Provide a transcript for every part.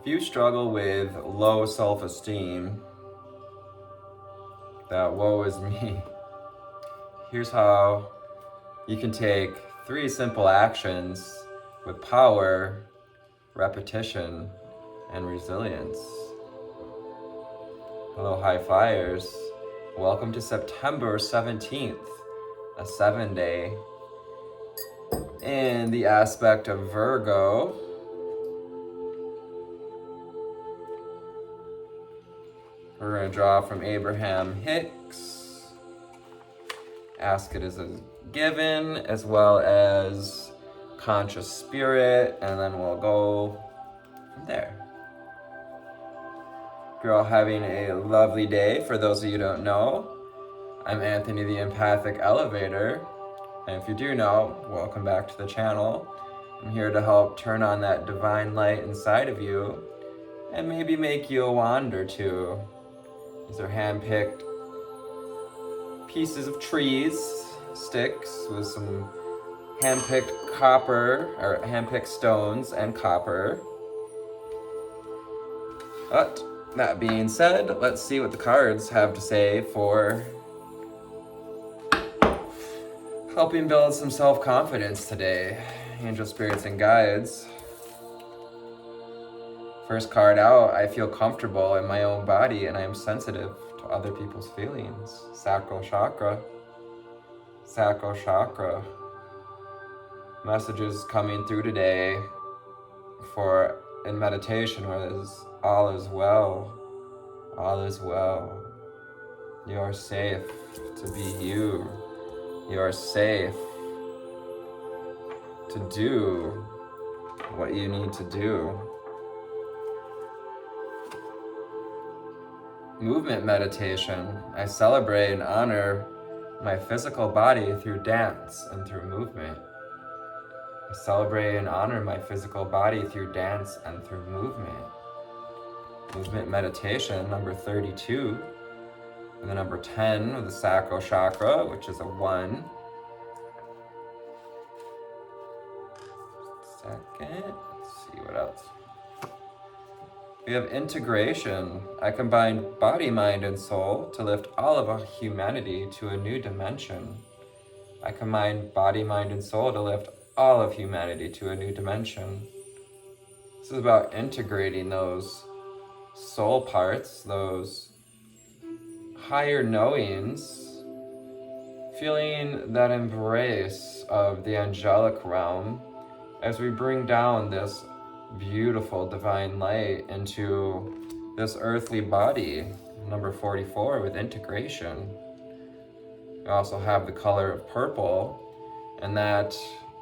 If you struggle with low self-esteem, that woe is me, here's how you can take 3 simple actions with power, repetition, and resilience. Hello, high flyers. Welcome to September 17th, a 7-day in the aspect of Virgo. We're going to draw from Abraham Hicks. Ask it as a given, as well as conscious spirit, and then we'll go from there. You're all having a lovely day. For those of you who don't know, I'm Anthony the Empathic Elevator, and if you do know, welcome back to the channel. I'm here to help turn on that divine light inside of you and maybe make you a wand or two. These are hand-picked pieces of trees, sticks with some hand-picked copper, or hand-picked stones and copper. But that being said, let's see what the cards have to say for helping build some self-confidence today. Angel spirits and guides. First card out, I feel comfortable in my own body and I am sensitive to other people's feelings. Sacral chakra. Sacral chakra. Messages coming through today for in meditation was all is well. All is well. You are safe to be you. You are safe to do what you need to do. Movement meditation. I celebrate and honor my physical body through dance and through movement. I celebrate and honor my physical body through dance and through movement. Movement meditation, number 32. And the number 10 with the sacral chakra, which is a 1. Second, let's see what else. We have integration. I combine body, mind, and soul to lift all of humanity to a new dimension. I combine body, mind, and soul to lift all of humanity to a new dimension. This is about integrating those soul parts, those higher knowings, feeling that embrace of the angelic realm as we bring down this beautiful divine light into this earthly body. Number 44 with integration. We also have the color of purple, and that,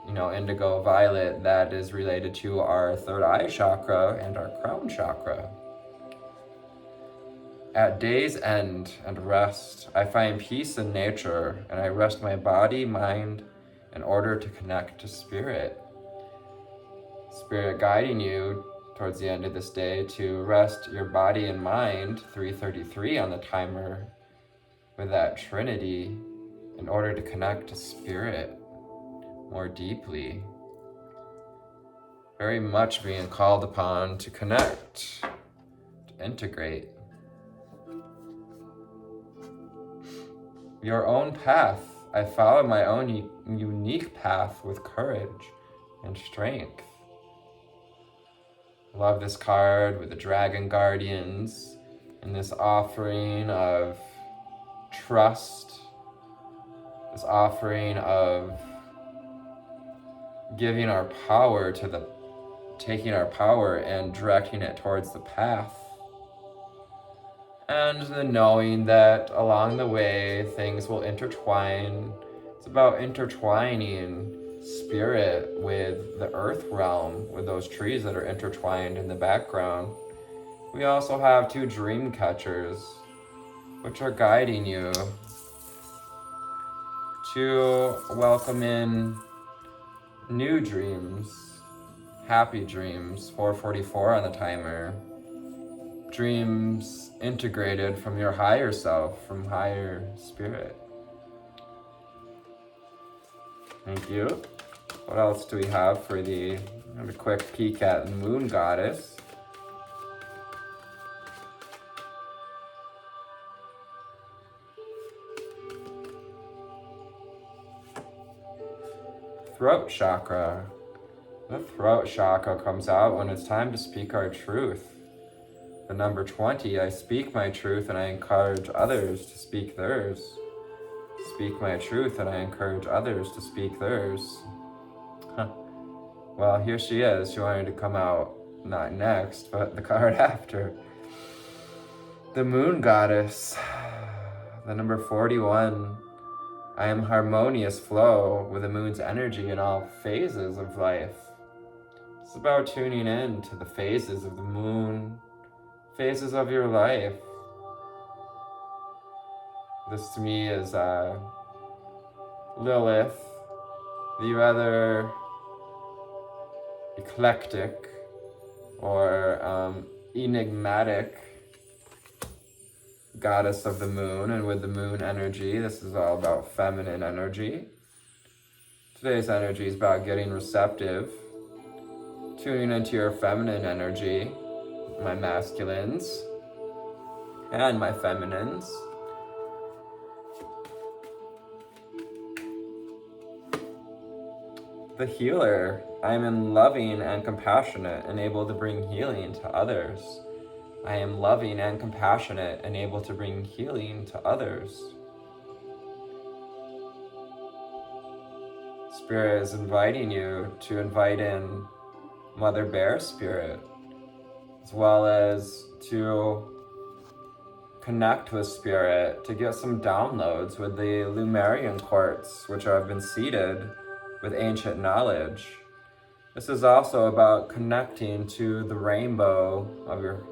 indigo violet, that is related to our third eye chakra and our crown chakra. At day's end and rest, I find peace in nature, and I rest my body, mind, in order to connect to spirit. Spirit guiding you towards the end of this day to rest your body and mind, 333 on the timer, with that Trinity, in order to connect to spirit more deeply. Very much being called upon to connect, to integrate. Your own path. I follow my own unique path with courage and strength. Love this card with the Dragon Guardians and this offering of trust, this offering of giving our power to taking our power and directing it towards the path. And the knowing that along the way things will intertwine. It's about intertwining spirit with the earth realm, with those trees that are intertwined in the background. We also have 2 dream catchers, which are guiding you to welcome in new dreams, happy dreams, 444 on the timer. Dreams integrated from your higher self, from higher spirit. Thank you. What else do we have for have a quick peek at the Moon Goddess? throat chakra. The throat chakra comes out when it's time to speak our truth. The number 20, I speak my truth and I encourage others to speak theirs. Speak my truth and I encourage others to speak theirs. Well, here she is. She wanted to come out, not next, but the card after. The moon goddess. The number 41. I am harmonious flow with the moon's energy in all phases of life. It's about tuning in to the phases of the moon, phases of your life. This to me is Lilith, the rather eclectic or enigmatic goddess of the moon, and with the moon energy, this is all about feminine energy. Today's energy is about getting receptive, tuning into your feminine energy, my masculines and my feminines. The healer. I am loving and compassionate and able to bring healing to others. I am loving and compassionate and able to bring healing to others. Spirit is inviting you to invite in Mother Bear Spirit, as well as to connect with Spirit, to get some downloads with the Lemurian quartz, which have been seeded with ancient knowledge. This is also about connecting to the rainbow of your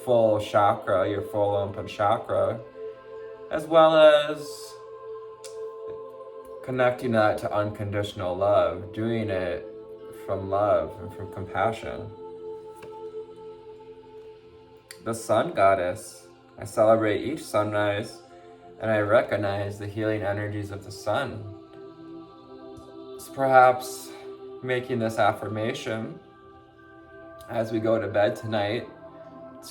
full chakra, your full open chakra, as well as connecting that to unconditional love, doing it from love and from compassion. The sun goddess. I celebrate each sunrise and I recognize the healing energies of the sun. So perhaps making this affirmation as we go to bed tonight,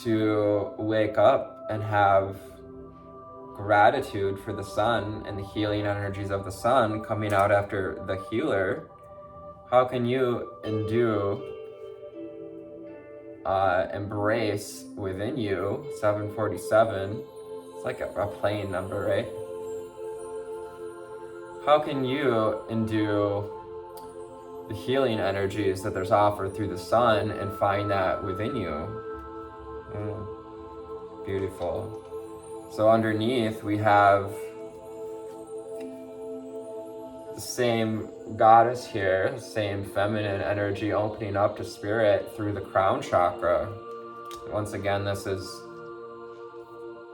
to wake up and have gratitude for the sun and the healing energies of the sun coming out after the healer. How can you embrace within you 747? It's like a plane number, right? How can you endue the healing energies that there's offered through the sun and find that within you? Beautiful. So underneath we have the same goddess here, the same feminine energy opening up to spirit through the crown chakra. Once again, this is,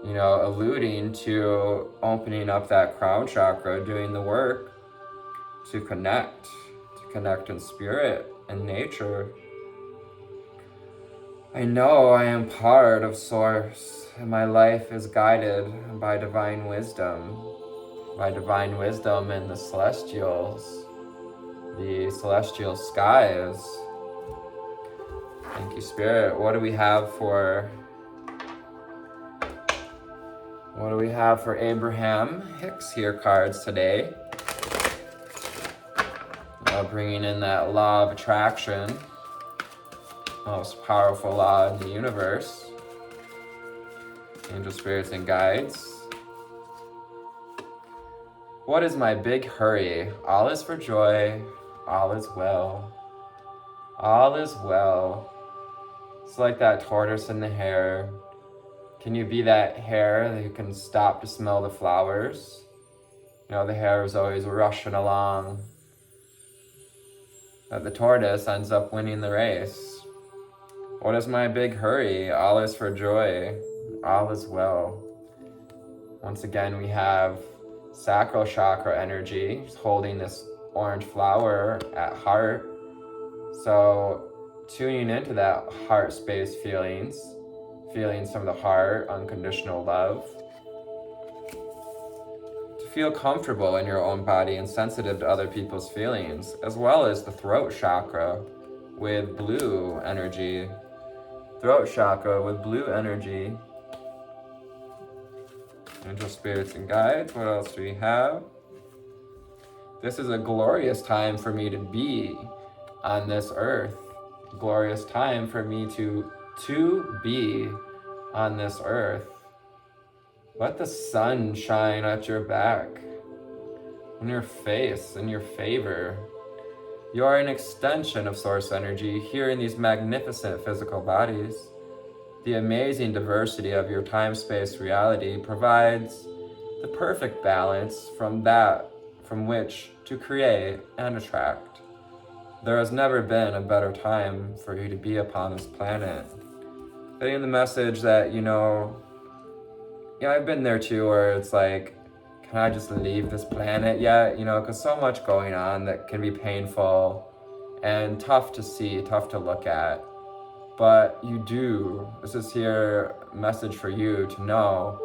alluding to opening up that crown chakra, doing the work to connect in spirit and nature. I know I am part of Source, and my life is guided by divine wisdom and the celestial skies. Thank you, Spirit. What do we have for Abraham Hicks here cards today? Bringing in that law of attraction, most powerful law in the universe. Angel spirits and guides. What is my big hurry? All is for joy. All is well. All is well. It's like that tortoise and the hare. Can you be that hare that can stop to smell the flowers? The hare is always rushing along. But the tortoise ends up winning the race. What is my big hurry? All is for joy. All is well. Once again, we have sacral chakra energy, just holding this orange flower at heart. So tuning into that heart space feelings from the heart, unconditional love. To feel comfortable in your own body and sensitive to other people's feelings, as well as the throat chakra with blue energy. Throat chakra with blue energy. Angel spirits and guides. What else do we have? This is a glorious time for me to be on this earth. Glorious time for me to be on this earth. Let the sun shine at your back, in your face, in your favor. You are an extension of source energy here in these magnificent physical bodies. The amazing diversity of your time-space reality provides the perfect balance from which to create and attract. There has never been a better time for you to be upon this planet. Getting the message that, I've been there too, where it's like, can I just leave this planet yet? Because so much going on that can be painful and tough to see, tough to look at. But you do. This is here a message for you to know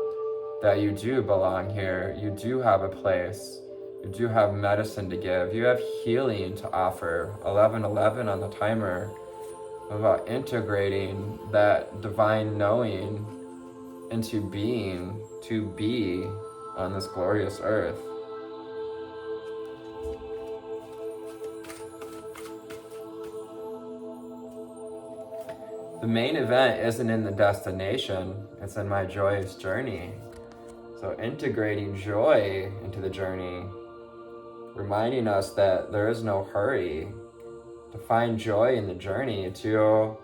that you do belong here. You do have a place. You do have medicine to give. You have healing to offer. 11:11 on the timer. About integrating that divine knowing into being, to be on this glorious earth. The main event isn't in the destination, it's in my joyous journey. So integrating joy into the journey, reminding us that there is no hurry, to find joy in the journey, to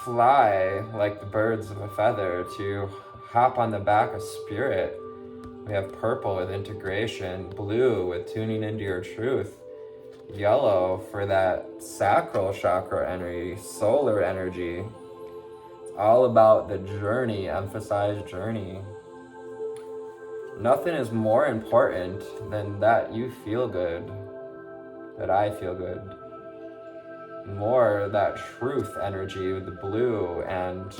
fly like the birds of a feather, to hop on the back of spirit. We have purple with integration, blue with tuning into your truth, yellow for that sacral chakra energy, solar energy. It's all about the journey, emphasize journey. Nothing is more important than that you feel good, that I feel good. More that truth energy with the blue, and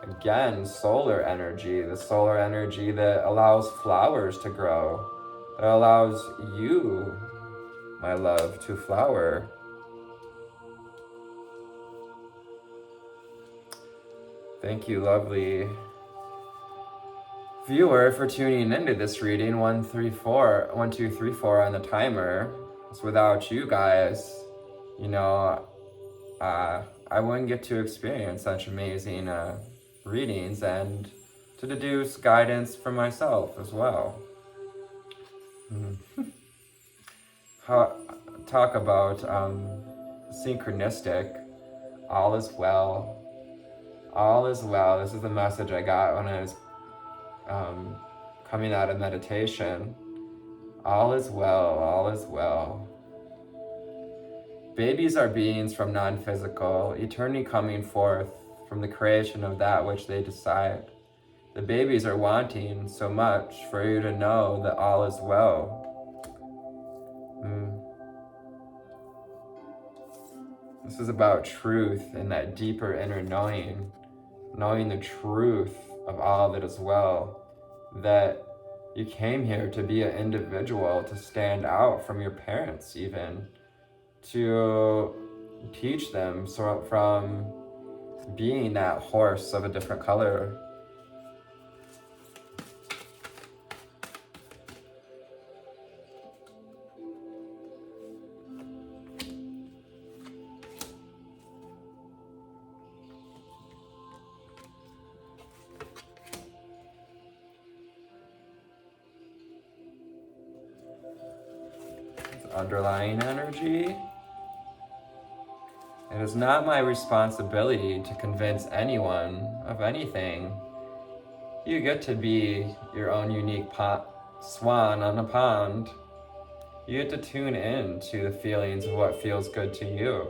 again, solar energy, the solar energy that allows flowers to grow, that allows you, my love, to flower. Thank you, lovely viewer, for tuning into this reading. 1234 on the timer. It's without you guys, I wouldn't get to experience such amazing readings and to deduce guidance for myself as well. Talk about synchronistic. All is well. All is well. This is the message I got when I was coming out of meditation. All is well. All is well. Babies are beings from non-physical, eternity coming forth from the creation of that which they decide. The babies are wanting so much for you to know that all is well. This is about truth and that deeper inner knowing the truth of all that is well, that you came here to be an individual, to stand out from your parents even, to teach them from being that horse of a different color. Underlying energy. It is not my responsibility to convince anyone of anything. You get to be your own unique swan on a pond. You get to tune in to the feelings of what feels good to you.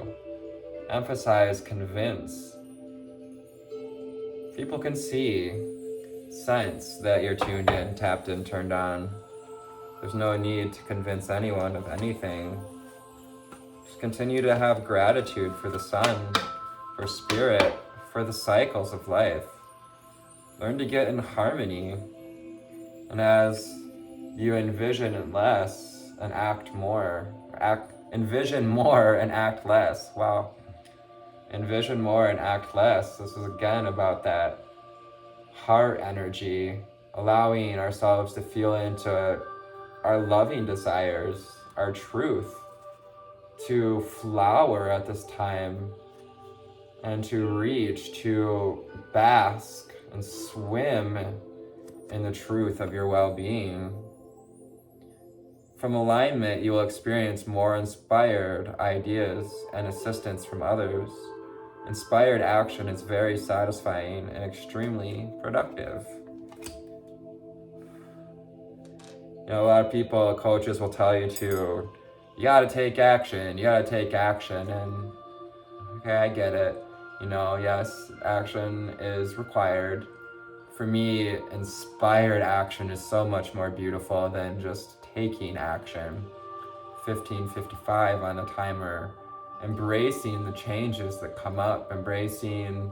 Emphasize convince. People can see, sense that you're tuned in, tapped in, turned on. There's no need to convince anyone of anything. Just continue to have gratitude for the sun, for spirit, for the cycles of life. Learn to get in harmony. And as you envision less and act more, envision more and act less. Wow. Envision more and act less. This is again about that heart energy, allowing ourselves to feel into our loving desires, our truth, to flower at this time, and to reach, to bask and swim in the truth of your well-being. From alignment, you will experience more inspired ideas and assistance from others. Inspired action is very satisfying and extremely productive. You know, a lot of people, coaches will tell you you gotta take action, and okay, I get it. You know, yes, action is required. For me, inspired action is so much more beautiful than just taking action. 15:55 on the timer. Embracing the changes that come up, embracing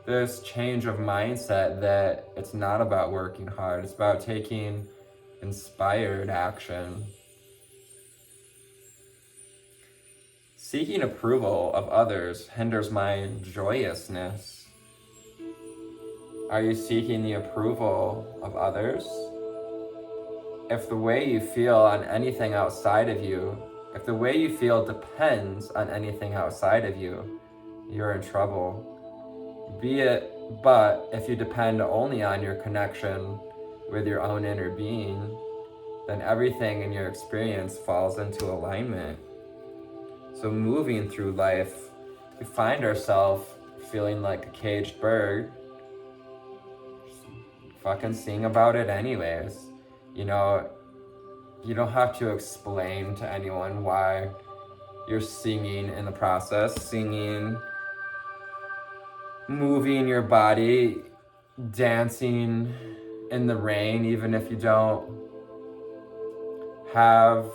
this change of mindset that it's not about working hard, it's about taking inspired action. Seeking approval of others hinders my joyousness. Are you seeking the approval of others? If the way you feel on anything outside of you, if the way you feel depends on anything outside of you, you're in trouble. But if you depend only on your connection with your own inner being, then everything in your experience falls into alignment. So moving through life, we find ourselves feeling like a caged bird, fucking sing about it anyways. You know, you don't have to explain to anyone why you're singing in the process. Singing, moving your body, dancing in the rain, even if you don't have,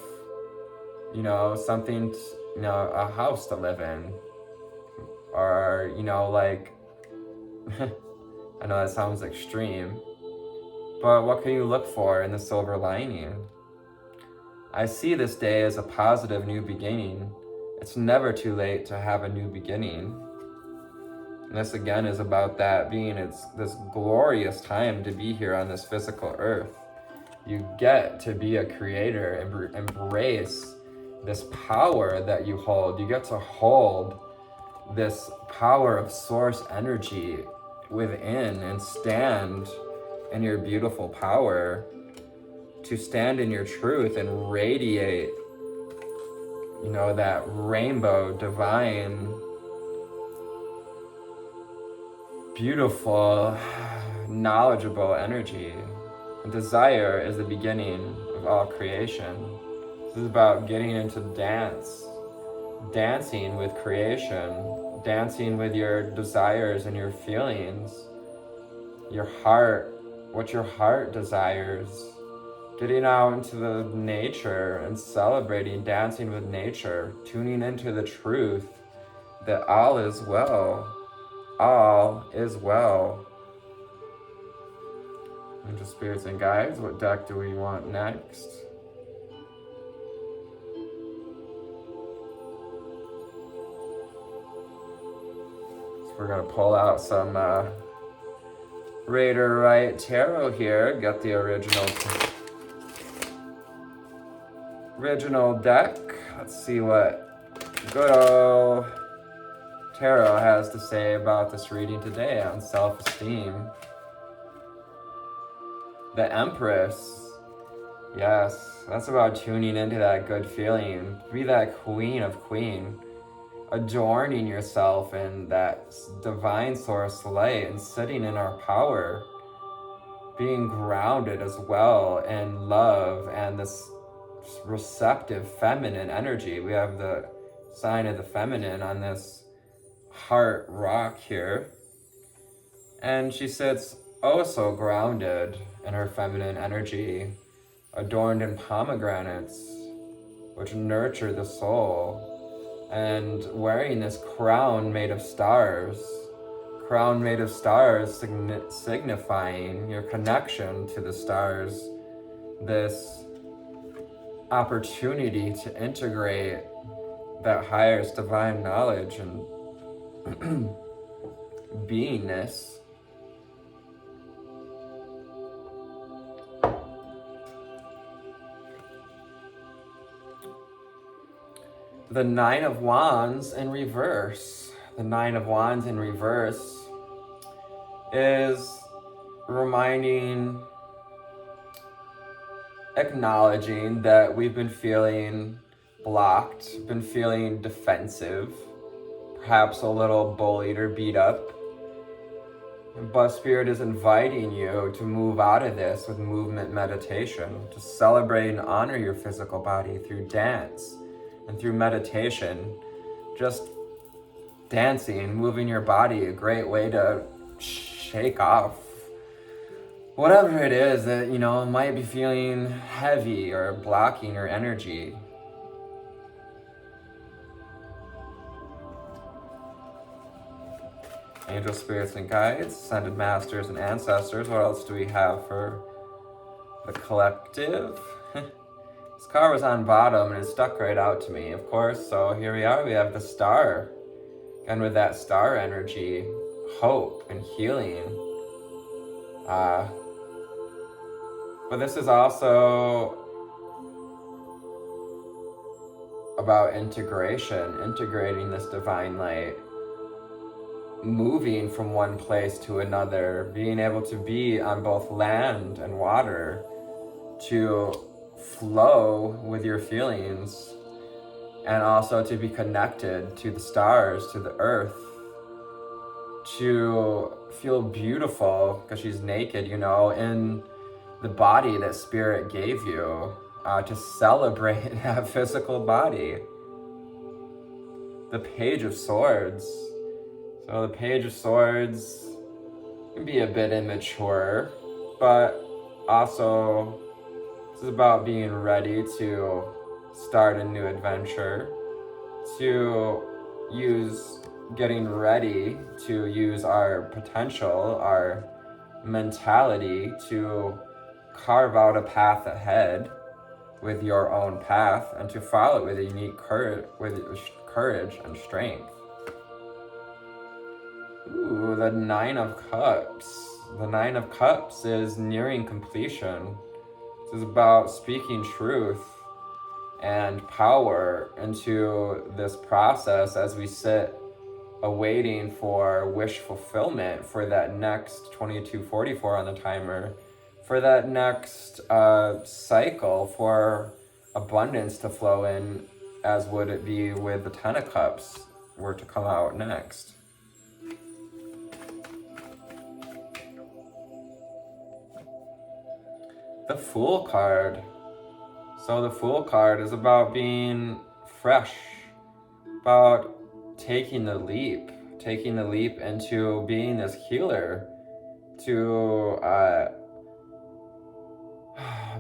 something, a house to live in. Or, like, I know that sounds extreme, but what can you look for in the silver lining? I see this day as a positive new beginning. It's never too late to have a new beginning. And this again is about that being, it's this glorious time to be here on this physical earth. You get to be a creator and embrace this power that you hold. You get to hold this power of source energy within and stand in your beautiful power, to stand in your truth and radiate, that rainbow, divine, beautiful, knowledgeable energy. Desire is the beginning of all creation. This is about getting into dance, dancing with creation, dancing with your desires and your feelings, your heart, what your heart desires, getting out into the nature and celebrating, dancing with nature, tuning into the truth that all is well. All is well. Angel spirits and guides, what deck do we want next? So we're gonna pull out some Raider Right Tarot here. Got the original deck. Let's see what good old Tarot has to say about this reading today on self-esteem. The Empress. Yes, that's about tuning into that good feeling. Be that queen of queen. Adorning yourself in that divine source light and sitting in our power. Being grounded as well in love and this receptive feminine energy. We have the sign of the feminine on this heart rock here. And she sits oh so grounded in her feminine energy, adorned in pomegranates, which nurture the soul, and wearing this crown made of stars. Crown made of stars signifying your connection to the stars, this opportunity to integrate that highest divine knowledge and beingness. the Nine of Wands in reverse. The Nine of Wands in reverse is acknowledging that we've been feeling blocked, been feeling defensive, perhaps a little bullied or beat up. But Spirit is inviting you to move out of this with movement meditation, to celebrate and honor your physical body through dance and through meditation. Just dancing, moving your body, a great way to shake off whatever it is that, might be feeling heavy or blocking your energy. Angel spirits and guides, ascended masters and ancestors. What else do we have for the collective? This card was on bottom and it stuck right out to me, of course. So here we are, we have the star. And with that star energy, hope and healing. But this is also about integration, integrating this divine light, moving from one place to another, being able to be on both land and water, to flow with your feelings, and also to be connected to the stars, to the earth, to feel beautiful, because she's naked, in the body that Spirit gave you, to celebrate that physical body. The Page of Swords. So the Page of Swords can be a bit immature, but also this is about being ready to start a new adventure, to getting ready to use our potential, our mentality to carve out a path ahead with your own path and to follow it with a unique courage and strength. Ooh, the Nine of Cups. The Nine of Cups is nearing completion. This is about speaking truth and power into this process as we sit awaiting for wish fulfillment for that next 2244 on the timer, for that next cycle, for abundance to flow in, as would it be with the Ten of Cups were to come out next. The Fool card. So the Fool card is about being fresh, about taking the leap into being this healer, to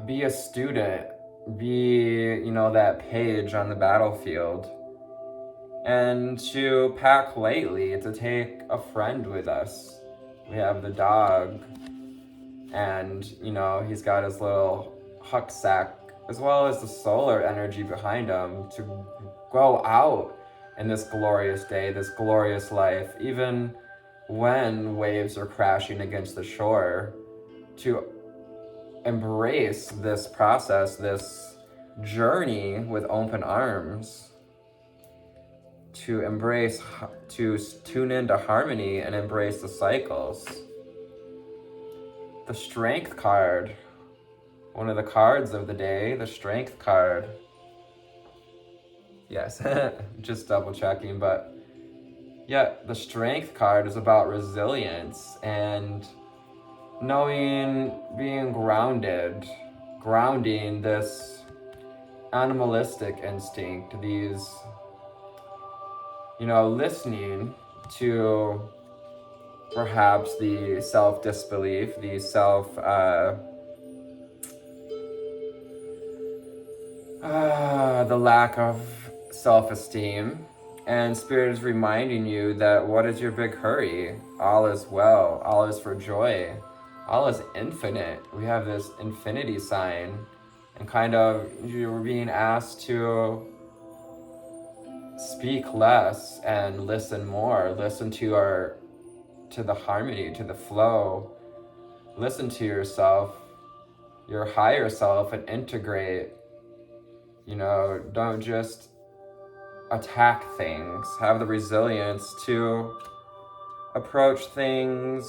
be a student, be, that page on the battlefield, and to pack lightly, to take a friend with us. We have the dog, and, he's got his little huck sack, as well as the solar energy behind him, to go out in this glorious day, this glorious life, even when waves are crashing against the shore, to embrace this process, this journey with open arms, to tune into harmony and embrace the cycles. The Strength card, one of the cards of the day, the Strength card. Yes, just double checking, but yeah, the Strength card is about resilience and being grounding this animalistic instinct, these, listening to perhaps the self-disbelief, the the lack of self-esteem, and Spirit is reminding you that what is your big hurry? All is well, all is for joy, all is infinite. We have this infinity sign, and you're being asked to speak less and listen more, listen to the harmony, to the flow, listen to yourself, your higher self, and integrate. Don't just attack things, have the resilience to approach things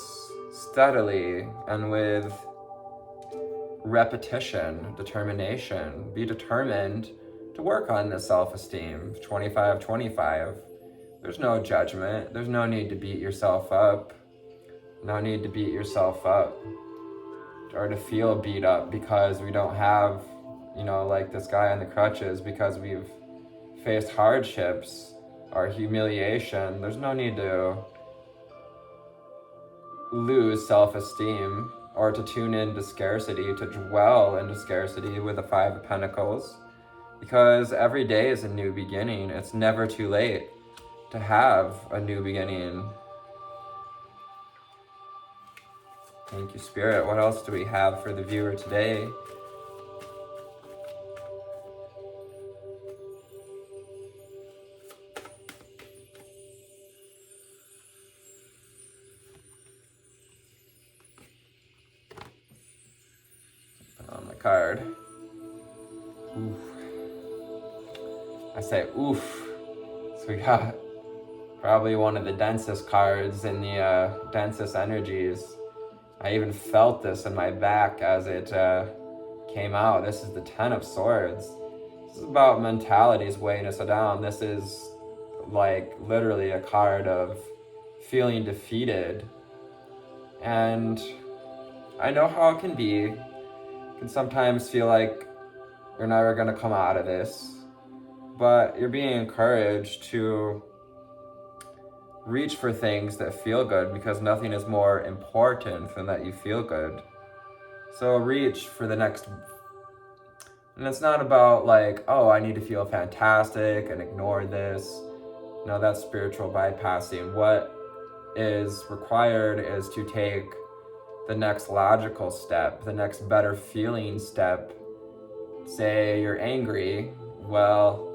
steadily and with repetition, determination. Be determined to work on this self-esteem. 25-25. There's no judgment. There's no need to beat yourself up. No need to beat yourself up or to feel beat up because we don't have, like this guy on the crutches, because we've faced hardships or humiliation. There's no need to lose self-esteem or to tune into scarcity, to dwell into scarcity with the Five of Pentacles, because every day is a new beginning. It's never too late to have a new beginning. Thank you, Spirit. What else do we have for the viewer today? On the card. Oof. I say oof. So we got probably one of the densest cards in the densest energies. I even felt this in my back as it came out. This is the Ten of Swords. This is about mentalities weighing us down. This is like literally a card of feeling defeated. And I know how it can be. You can sometimes feel like you're never going to come out of this. But you're being encouraged to reach for things that feel good, because nothing is more important than that you feel good. So reach for the next. And it's not about like, oh, I need to feel fantastic and ignore this. No, that's spiritual bypassing. What is required is to take the next logical step, the next better feeling step. Say you're angry. Well,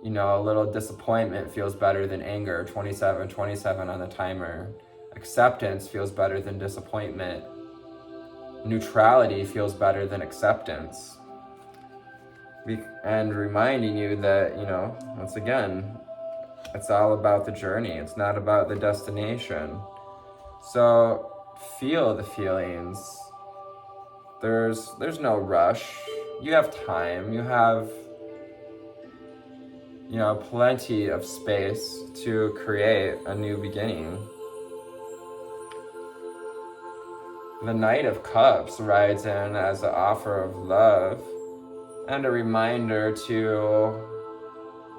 a little disappointment feels better than anger. 27 on the timer. Acceptance feels better than disappointment. Neutrality feels better than acceptance. And reminding you that, once again, it's all about the journey. It's not about the destination. So feel the feelings. There's no rush. You have time. You have plenty of space to create a new beginning. The Knight of Cups rides in as an offer of love and a reminder to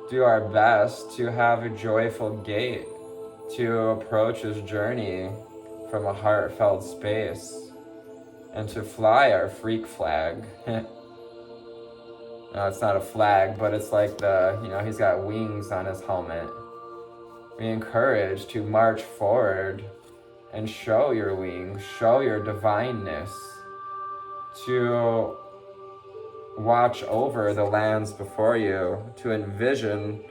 do our best to have a joyful gait, to approach this journey from a heartfelt space, and to fly our freak flag. No, it's not a flag, but it's like he's got wings on his helmet. Be encouraged to march forward and show your wings, show your divineness, to watch over the lands before you, to envision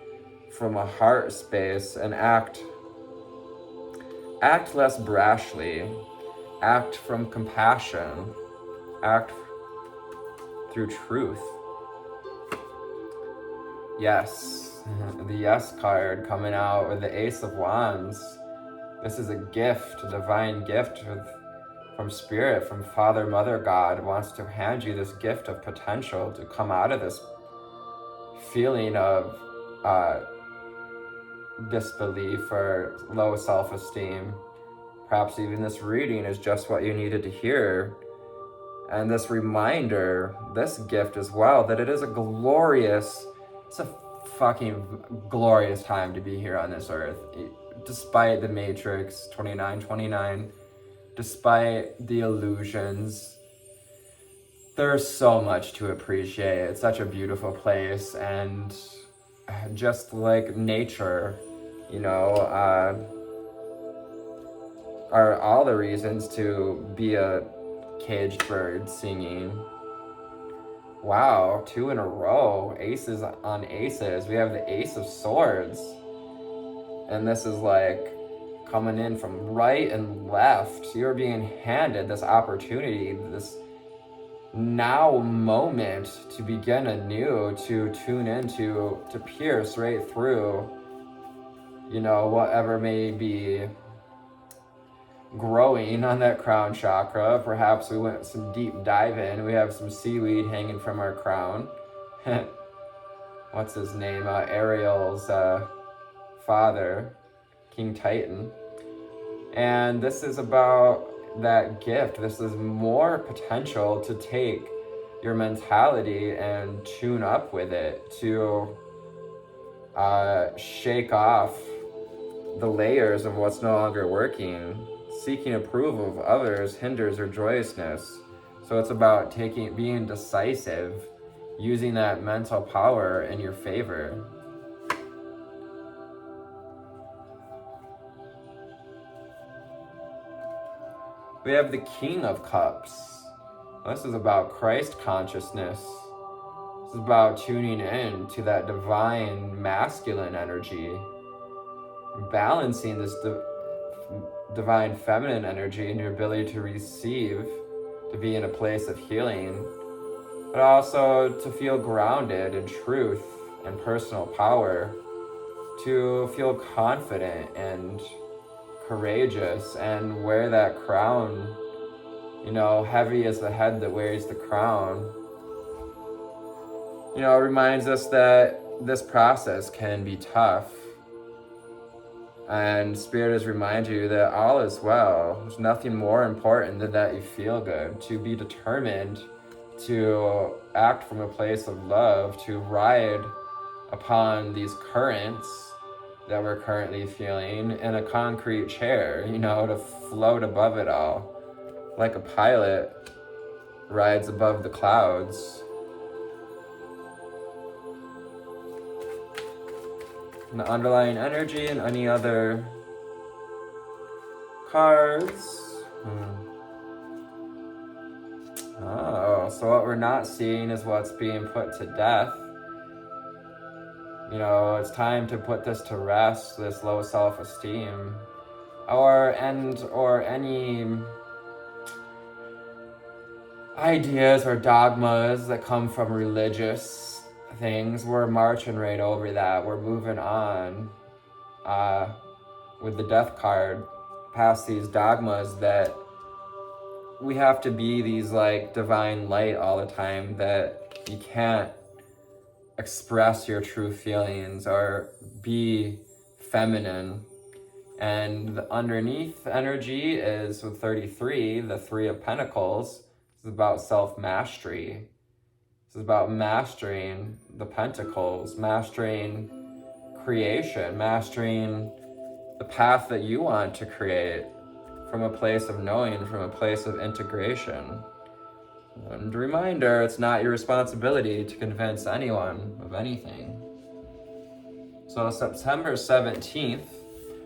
from a heart space and act less brashly, act from compassion, act through truth. Yes, the Yes card coming out with the Ace of Wands. This is a gift, a divine gift from Spirit, from Father, Mother, God wants to hand you this gift of potential to come out of this feeling of disbelief or low self-esteem. Perhaps even this reading is just what you needed to hear. And this reminder, this gift as well, that it's a fucking glorious time to be here on this earth. Despite the Matrix 2929, despite the illusions, there's so much to appreciate. It's such a beautiful place, and just like nature, are all the reasons to be a caged bird singing. Wow, 2 in a row. Aces on aces. We have the Ace of Swords. And this is like coming in from right and left. You're being handed this opportunity, this now moment to begin anew, to tune into, to pierce right through, whatever may be growing on that crown chakra. Perhaps we went some deep dive in. We have some seaweed hanging from our crown. What's his name? Ariel's father, King Titan. And this is about that gift. This is more potential to take your mentality and tune up with it, to shake off the layers of what's no longer working. Seeking approval of others hinders your joyousness. So it's about being decisive, using that mental power in your favor. We have the King of Cups. This is about Christ consciousness. This is about tuning in to that divine masculine energy, balancing this divine feminine energy and your ability to receive, to be in a place of healing, but also to feel grounded in truth and personal power, to feel confident and courageous and wear that crown. Heavy as the head that wears the crown. It reminds us that this process can be tough. And Spirit has reminded you that all is well. There's nothing more important than that you feel good, to be determined to act from a place of love, to ride upon these currents that we're currently feeling in a concrete chair, to float above it all, like a pilot rides above the clouds. And the underlying energy and any other cards. Oh, so what we're not seeing is what's being put to death. It's time to put this to rest, this low self-esteem, or any ideas or dogmas that come from religious things. We're marching right over that. We're moving on with the death card past these dogmas that we have to be these divine light all the time, that you can't express your true feelings or be feminine. And the underneath energy is with 33, the 3 of Pentacles. It's about self-mastery. This is about mastering the pentacles, mastering creation, mastering the path that you want to create from a place of knowing, from a place of integration. And a reminder, it's not your responsibility to convince anyone of anything. So September 17th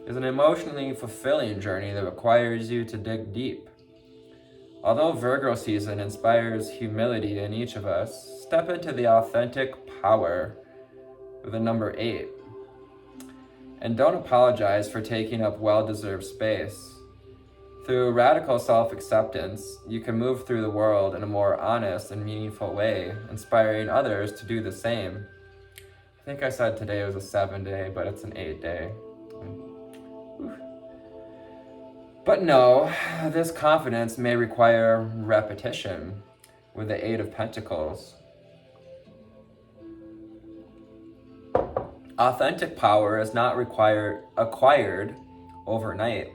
is an emotionally fulfilling journey that requires you to dig deep. Although Virgo season inspires humility in each of us, step into the authentic power with the number 8. And don't apologize for taking up well-deserved space. Through radical self-acceptance, you can move through the world in a more honest and meaningful way, inspiring others to do the same. I think I said today was a 7-day, but it's an 8-day. But no, this confidence may require repetition with the 8 of Pentacles. Authentic power is not acquired overnight.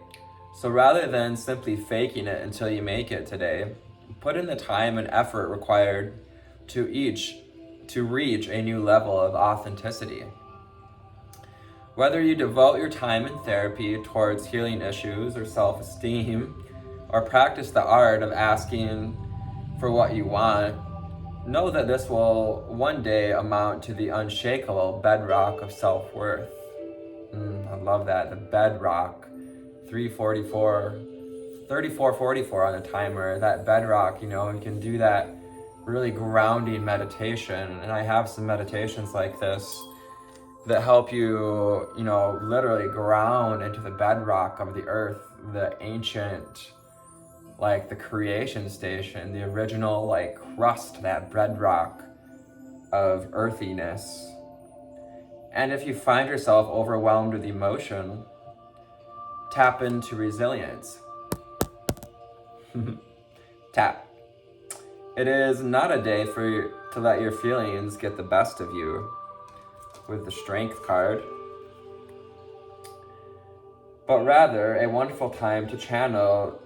So rather than simply faking it until you make it today, put in the time and effort required to reach a new level of authenticity. Whether you devote your time in therapy towards healing issues or self-esteem, or practice the art of asking for what you want, know that this will one day amount to the unshakable bedrock of self-worth. I love that, the bedrock. 3444 on the timer, that bedrock, you can do that really grounding meditation. And I have some meditations like this that help you, literally ground into the bedrock of the earth, the ancient like the creation station, the original like crust, that bedrock of earthiness. And if you find yourself overwhelmed with emotion, tap into resilience. Tap. It is not a day to let your feelings get the best of you with the Strength card, but rather a wonderful time to channel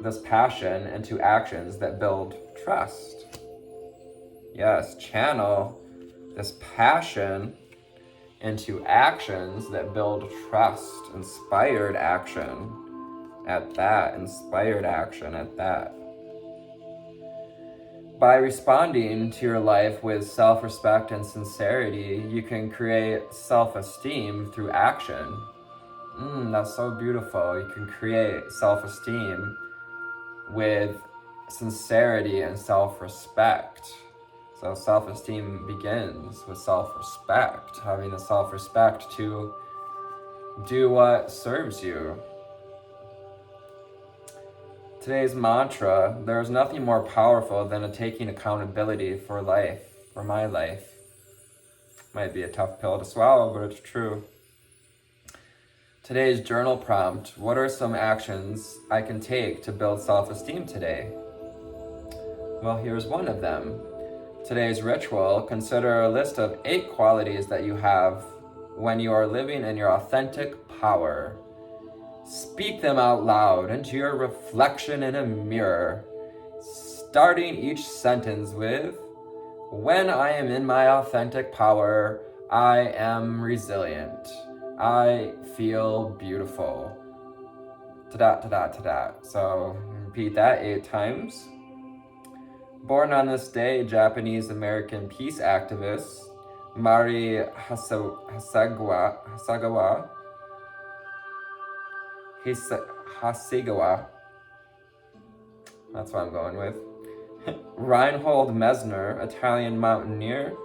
this passion into actions that build trust. Yes, channel this passion into actions that build trust. Inspired action at that. Inspired action at that. By responding to your life with self-respect and sincerity, you can create self-esteem through action. That's so beautiful. You can create self-esteem with sincerity and self-respect. So self-esteem begins with self-respect, having the self-respect to do what serves you. Today's mantra: there's nothing more powerful than taking accountability for life, for my life. Might be a tough pill to swallow, but it's true. Today's journal prompt: what are some actions I can take to build self-esteem today? Well, here's one of them. Today's ritual: consider a list of 8 qualities that you have when you are living in your authentic power. Speak them out loud into your reflection in a mirror, starting each sentence with, when I am in my authentic power, I am resilient. I feel beautiful. Ta-da. So repeat that 8 times. Born on this day, Japanese-American peace activist Mari Hasegawa, that's what I'm going with. Reinhold Messner, Italian mountaineer,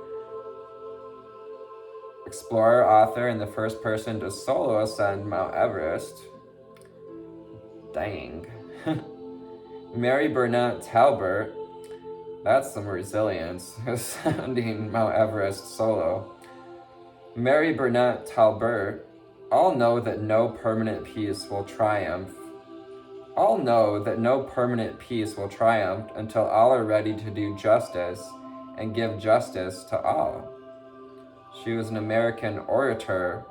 explorer, author, and the first person to solo ascend Mount Everest. Dang. Mary Burnett Talbert, that's some resilience, ascending Mount Everest solo. Mary Burnett Talbert, all know that no permanent peace will triumph. All know that no permanent peace will triumph until all are ready to do justice and give justice to all. She was an American orator,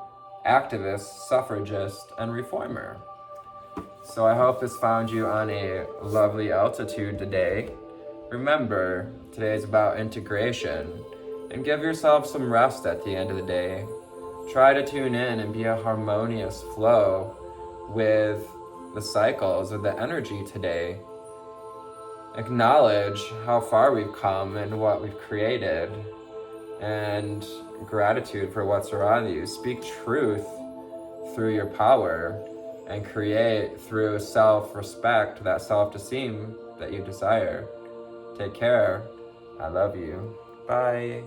activist, suffragist, and reformer. So I hope this found you on a lovely altitude today. Remember, today is about integration, and give yourself some rest at the end of the day. Try to tune in and be a harmonious flow with the cycles of the energy today. Acknowledge how far we've come and what we've created, and gratitude for what's around you. Speak truth through your power and create through self-respect, that self-esteem that you desire. Take care. I love you. Bye.